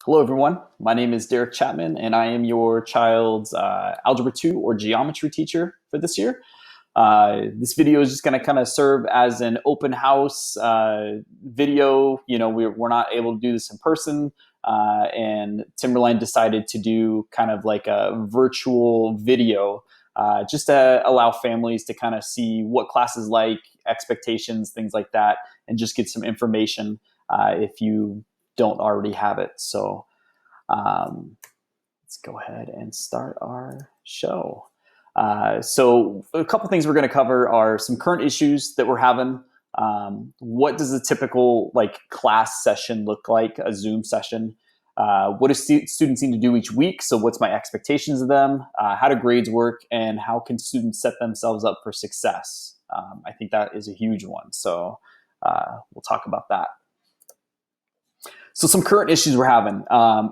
Hello, everyone. My name is Derek Chapman, and I am your child's Algebra 2 or Geometry teacher for this year. This video is just going to kind of serve as an open house video. We're not able to do this in person, and Timberline decided to do kind of like a virtual video just to allow families to kind of see what class is like, expectations, things like that, and just get some information if you don't already have it. So let's go ahead and start our show. So a couple things we're going to cover are some current issues that we're having. What does a typical class session look like, a Zoom session? What do students need to do each week? So what's my expectations of them? How do grades work? And how can students set themselves up for success? I think that is a huge one. So we'll talk about that. So some current issues we're having.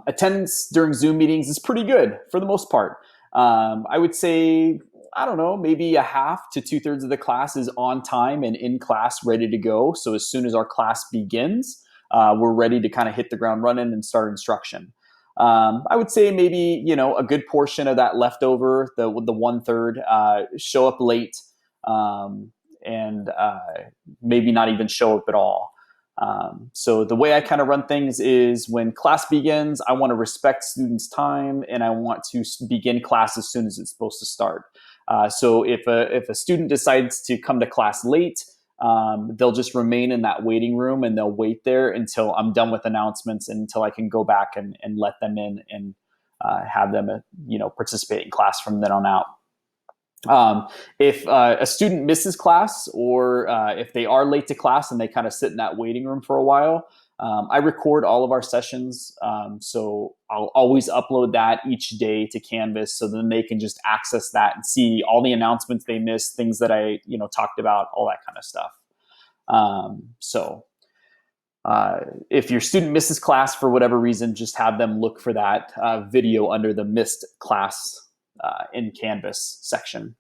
Attendance during Zoom meetings is pretty good for the most part. I would say, maybe a half to 2/3 of the class is on time and in class ready to go. So as soon as our class begins, we're ready to kind of hit the ground running and start instruction. I would say maybe, a good portion of that leftover, the 1/3, show up late and maybe not even show up at all. So the way I kind of run things is when class begins, I want to respect students' time and I want to begin class as soon as it's supposed to start. So if a student decides to come to class late, they'll just remain in that waiting room and they'll wait there until I'm done with announcements and until I can go back and let them in and have them participate in class from then on out. If a student misses class or if they are late to class and they kind of sit in that waiting room for a while, I record all of our sessions. So I'll always upload that each day to Canvas so then they can just access that and see all the announcements they missed, things that I talked about, all that kind of stuff. If your student misses class for whatever reason, just have them look for that video under the missed class in Canvas section.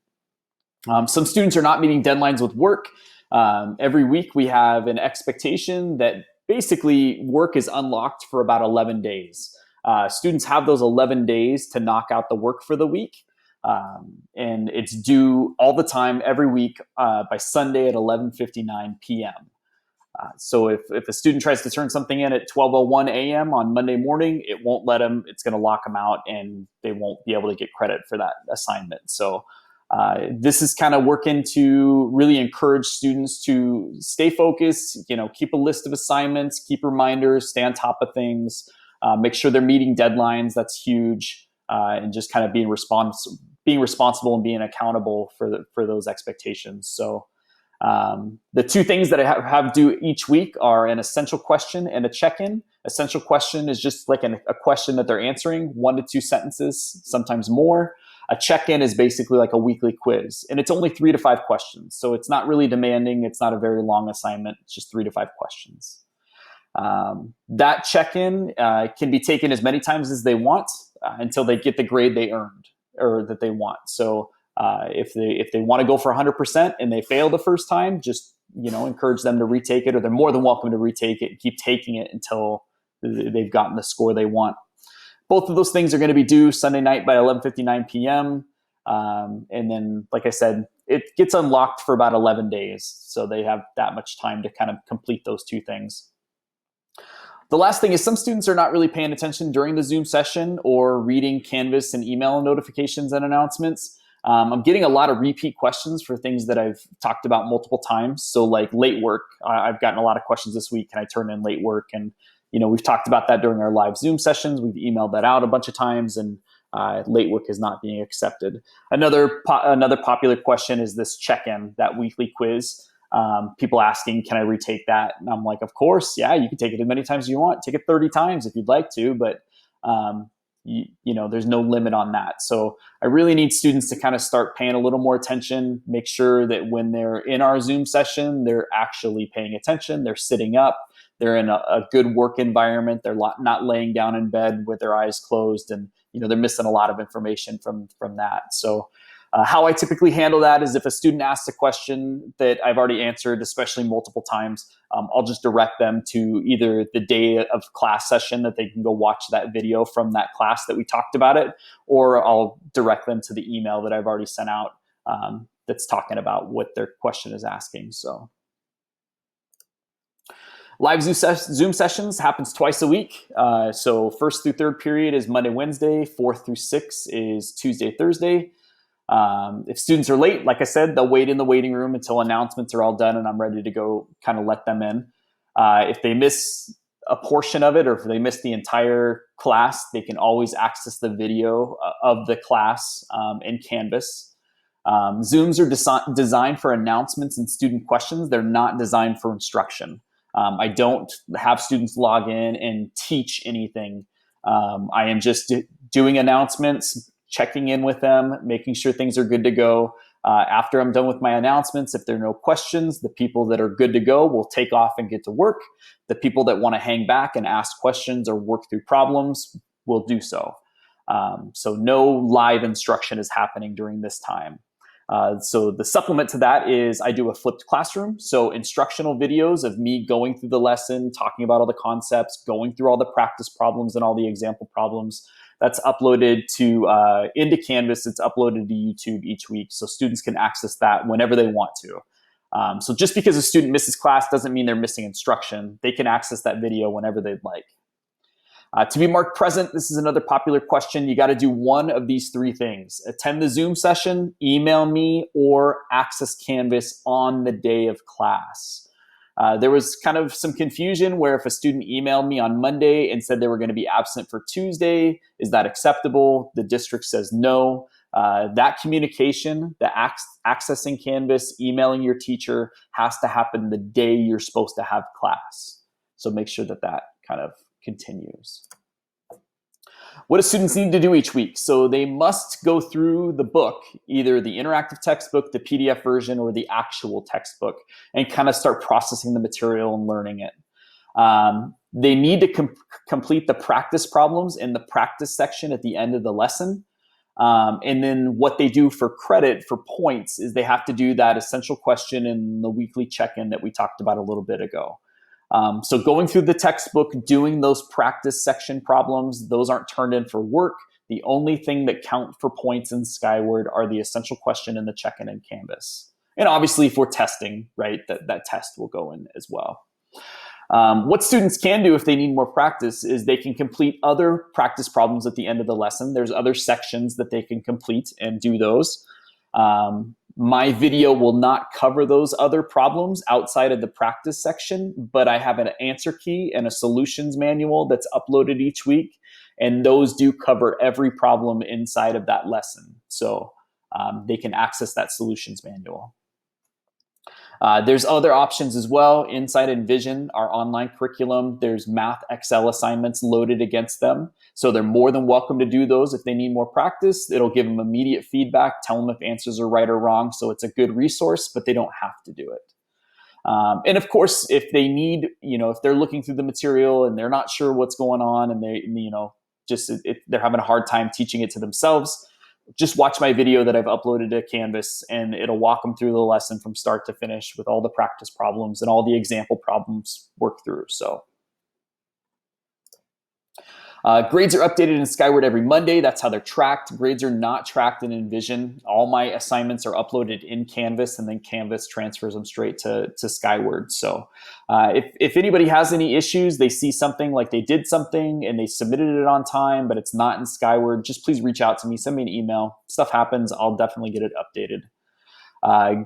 Some students are not meeting deadlines with work. Every week we have an expectation that basically work is unlocked for about 11 days. Students have those 11 days to knock out the work for the week. And it's due all the time, every week by Sunday at 11:59 p.m. So if a student tries to turn something in at 12:01 a.m. on Monday morning, it won't let them. It's going to lock them out and they won't be able to get credit for that assignment. So this is kind of working to really encourage students to stay focused, keep a list of assignments, keep reminders, stay on top of things, make sure they're meeting deadlines. That's huge. And just kind of being responsible and being accountable for those expectations. So the two things that I have due each week are an essential question and a check-in. Essential question is just like a question that they're answering, 1 to 2 sentences, sometimes more. A check-in is basically like a weekly quiz, and it's only 3 to 5 questions. So it's not really demanding. It's not a very long assignment. It's just 3 to 5 questions. That check-in can be taken as many times as they want until they get the grade they earned or that they want. So if they want to go for 100% and they fail the first time, just encourage them to retake it, or they're more than welcome to retake it and keep taking it until they've gotten the score they want. Both of those things are going to be due Sunday night by 11:59 p.m. And then, like I said, it gets unlocked for about 11 days. So they have that much time to kind of complete those two things. The last thing is some students are not really paying attention during the Zoom session or reading Canvas and email notifications and announcements. I'm getting a lot of repeat questions for things that I've talked about multiple times. So like late work, I've gotten a lot of questions this week. Can I turn in late work? And we've talked about that during our live Zoom sessions. We've emailed that out a bunch of times, and late work is not being accepted. Another popular question is this check-in, that weekly quiz. People asking, can I retake that? And I'm like, of course, yeah, you can take it as many times as you want. Take it 30 times if you'd like to, but there's no limit on that. So I really need students to kind of start paying a little more attention, make sure that when they're in our Zoom session, they're actually paying attention, they're sitting up, they're in a good work environment, they're not laying down in bed with their eyes closed, and they're missing a lot of information from that. So How I typically handle that is if a student asks a question that I've already answered, especially multiple times, I'll just direct them to either the day of class session that they can go watch that video from that class that we talked about it, or I'll direct them to the email that I've already sent out that's talking about what their question is asking. So live Zoom sessions happens twice a week. So first through third period is Monday, Wednesday. Fourth through sixth is Tuesday, Thursday. If students are late, like I said, they'll wait in the waiting room until announcements are all done and I'm ready to go kind of let them in. If they miss a portion of it or if they miss the entire class, they can always access the video of the class in Canvas. Zooms are designed for announcements and student questions. They're not designed for instruction. I don't have students log in and teach anything. I am just doing announcements, checking in with them, making sure things are good to go. After I'm done with my announcements, if there are no questions, the people that are good to go will take off and get to work. The people that want to hang back and ask questions or work through problems will do so. So no live instruction is happening during this time. So the supplement to that is I do a flipped classroom. So instructional videos of me going through the lesson, talking about all the concepts, going through all the practice problems and all the example problems. That's uploaded to into Canvas. It's uploaded to YouTube each week. So students can access that whenever they want to. So just because a student misses class doesn't mean they're missing instruction. They can access that video whenever they'd like. To be marked present, this is another popular question. You got to do one of these three things: attend the Zoom session, email me, or access Canvas on the day of class. There was kind of some confusion where if a student emailed me on Monday and said they were going to be absent for Tuesday, is that acceptable? The district says no. That communication, the accessing Canvas, emailing your teacher has to happen the day you're supposed to have class. So make sure that that kind of continues. What do students need to do each week? So they must go through the book, either the interactive textbook, the PDF version, or the actual textbook, and kind of start processing the material and learning it. They need to complete the practice problems in the practice section at the end of the lesson. And then what they do for credit, for points, is they have to do that essential question in the weekly check-in that we talked about a little bit ago. So going through the textbook, doing those practice section problems, those aren't turned in for work. The only thing that count for points in Skyward are the essential question and the check-in in Canvas. And obviously for testing, right, that test will go in as well. What students can do if they need more practice is they can complete other practice problems at the end of the lesson. There's other sections that they can complete and do those. My video will not cover those other problems outside of the practice section, but I have an answer key and a solutions manual that's uploaded each week, and those do cover every problem inside of that lesson. So they can access that solutions manual. There's other options as well. Inside Envision, our online curriculum, there's Math Excel assignments loaded against them. So they're more than welcome to do those if they need more practice. It'll give them immediate feedback, tell them if answers are right or wrong. So it's a good resource, but they don't have to do it. And of course, if they need, if they're looking through the material and they're not sure what's going on and they're having a hard time teaching it to themselves, just watch my video that I've uploaded to Canvas and it'll walk them through the lesson from start to finish with all the practice problems and all the example problems worked through. So grades are updated in Skyward every Monday. That's how they're tracked. Grades are not tracked in Envision. All my assignments are uploaded in Canvas, and then Canvas transfers them straight to Skyward. So if anybody has any issues, they see something like they did something and they submitted it on time, but it's not in Skyward, just please reach out to me, send me an email. Stuff happens, I'll definitely get it updated.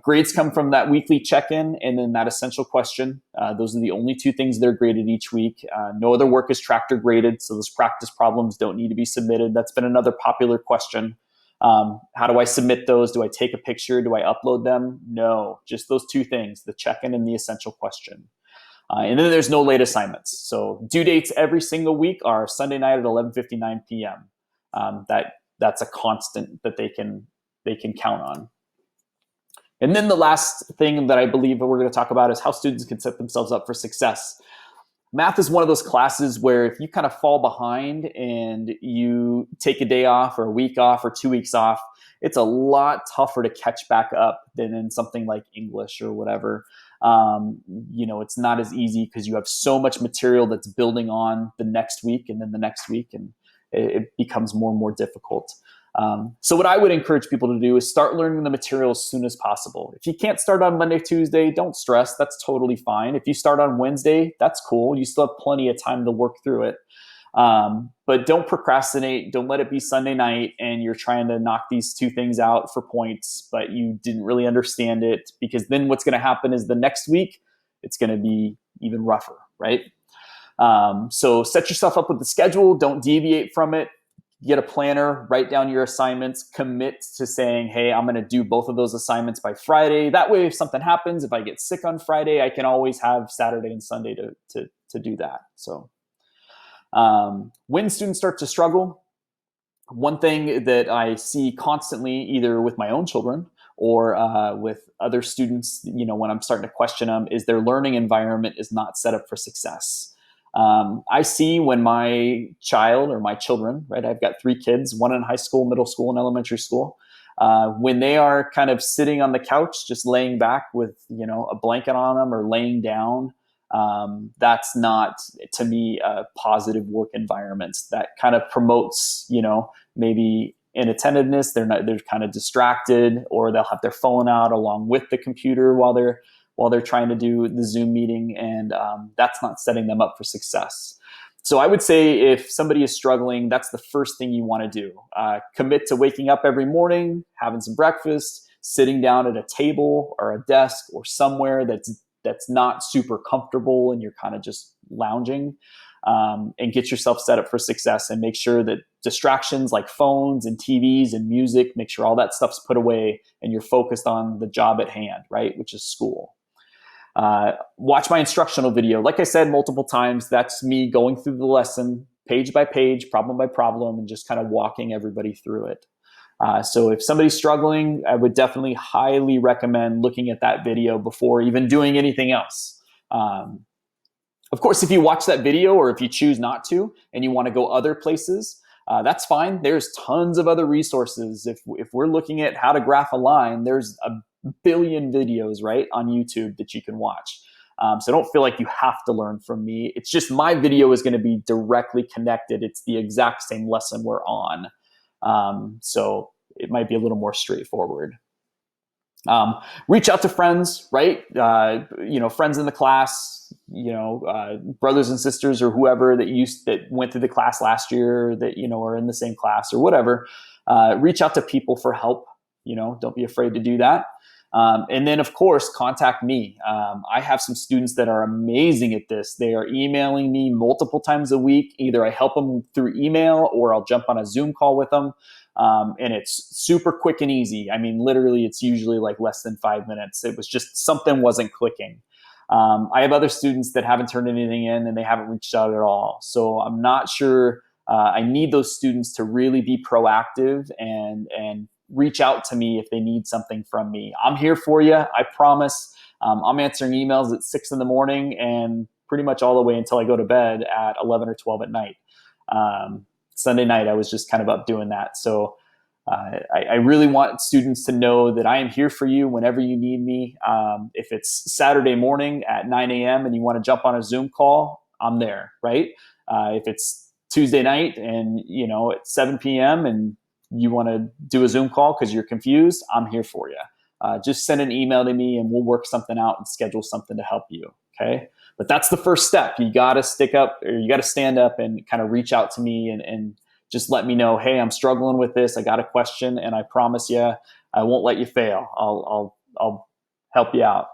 Grades come from that weekly check-in and then that essential question. Those are the only two things that are graded each week. No other work is tracked or graded, so those practice problems don't need to be submitted. That's been another popular question. How do I submit those? Do I take a picture? Do I upload them? No, just those two things, the check-in and the essential question. And then there's no late assignments. So due dates every single week are Sunday night at 11:59 p.m. That's a constant that they can count on. And then the last thing that I believe that we're going to talk about is how students can set themselves up for success. Math is one of those classes where if you kind of fall behind and you take a day off or a week off or 2 weeks off, it's a lot tougher to catch back up than in something like English or whatever. It's not as easy because you have so much material that's building on the next week and then the next week, and it becomes more and more difficult. So what I would encourage people to do is start learning the material as soon as possible. If you can't start on Monday, Tuesday, don't stress. That's totally fine. If you start on Wednesday, that's cool. You still have plenty of time to work through it. But don't procrastinate. Don't let it be Sunday night and you're trying to knock these two things out for points, but you didn't really understand it, because then what's going to happen is the next week, it's going to be even rougher, right? So set yourself up with the schedule. Don't deviate from it. Get a planner, write down your assignments, commit to saying, hey, I'm going to do both of those assignments by Friday. That way, if something happens, if I get sick on Friday, I can always have Saturday and Sunday to do that. So when students start to struggle, one thing that I see constantly, either with my own children or with other students, when I'm starting to question them, is their learning environment is not set up for success. I see when my child or my children, right? I've got 3 kids, one in high school, middle school, and elementary school. When they are kind of sitting on the couch, just laying back with, a blanket on them or laying down, that's not, to me, a positive work environment. That kind of promotes, maybe inattentiveness. They're kind of distracted, or they'll have their phone out along with the computer while they're trying to do the Zoom meeting, and that's not setting them up for success. So I would say if somebody is struggling, that's the first thing you want to do. Commit to waking up every morning, having some breakfast, sitting down at a table or a desk or somewhere that's not super comfortable and you're kind of just lounging, and get yourself set up for success, and make sure that distractions like phones and TVs and music, make sure all that stuff's put away and you're focused on the job at hand, right? Which is school. Watch my instructional video. Like I said multiple times, that's me going through the lesson page by page, problem by problem, and just kind of walking everybody through it. So if somebody's struggling, I would definitely highly recommend looking at that video before even doing anything else. Of course, if you watch that video, or if you choose not to and you want to go other places, that's fine. There's tons of other resources. If we're looking at how to graph a line, there's a billion videos, right, on YouTube that you can watch. So don't feel like you have to learn from me. It's just my video is going to be directly connected. It's the exact same lesson we're on. So it might be a little more straightforward. Reach out to friends, right? Friends in the class, brothers and sisters or whoever that went through the class last year, that, are in the same class or whatever. Reach out to people for help. Don't be afraid to do that. And then, of course, contact me. I have some students that are amazing at this. They are emailing me multiple times a week. Either I help them through email or I'll jump on a Zoom call with them. And it's super quick and easy. I mean, literally, it's usually like less than 5 minutes. It was just something wasn't clicking. I have other students that haven't turned anything in and they haven't reached out at all. So I'm not sure. I need those students to really be proactive and reach out to me if they need something from me. I'm here for you. I promise. I'm answering emails at 6 in the morning and pretty much all the way until I go to bed at 11 or 12 at night. Sunday night, I was just kind of up doing that. So I really want students to know that I am here for you whenever you need me. If it's Saturday morning at 9 a.m. and you want to jump on a Zoom call, I'm there, right? If it's Tuesday night and, at 7 p.m. and you want to do a Zoom call because you're confused, I'm here for you. Just send an email to me and we'll work something out and schedule something to help you. Okay. But that's the first step. You got to stick up, or you got to stand up and kind of reach out to me and just let me know, hey, I'm struggling with this. I got a question, and I promise you, I won't let you fail. I'll help you out.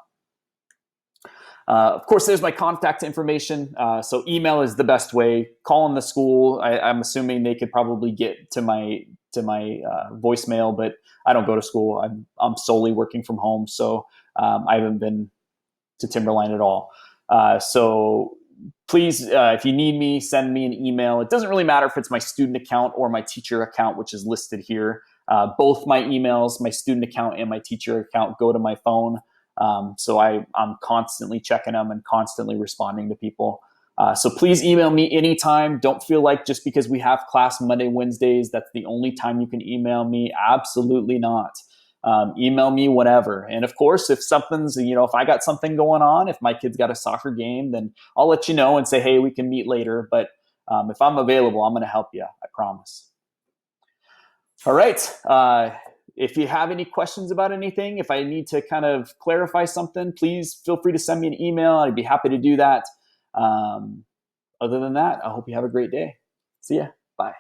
Of course, there's my contact information. So email is the best way. Calling the school, I'm assuming they could probably get to my voicemail, but I don't go to school. I'm solely working from home, so I haven't been to Timberline at all. So please, if you need me, send me an email. It doesn't really matter if it's my student account or my teacher account, which is listed here. Both my emails, my student account and my teacher account, go to my phone. So I'm constantly checking them and constantly responding to people. So please email me anytime. Don't feel like just because we have class Monday, Wednesdays, that's the only time you can email me. Absolutely not. Email me whenever. And of course, if something's, if I got something going on, if my kid's got a soccer game, then I'll let you know and say, hey, we can meet later. But if I'm available, I'm going to help you. I promise. All right. If you have any questions about anything, if I need to kind of clarify something, please feel free to send me an email. I'd be happy to do that. Other than that, I hope you have a great day. See ya. Bye.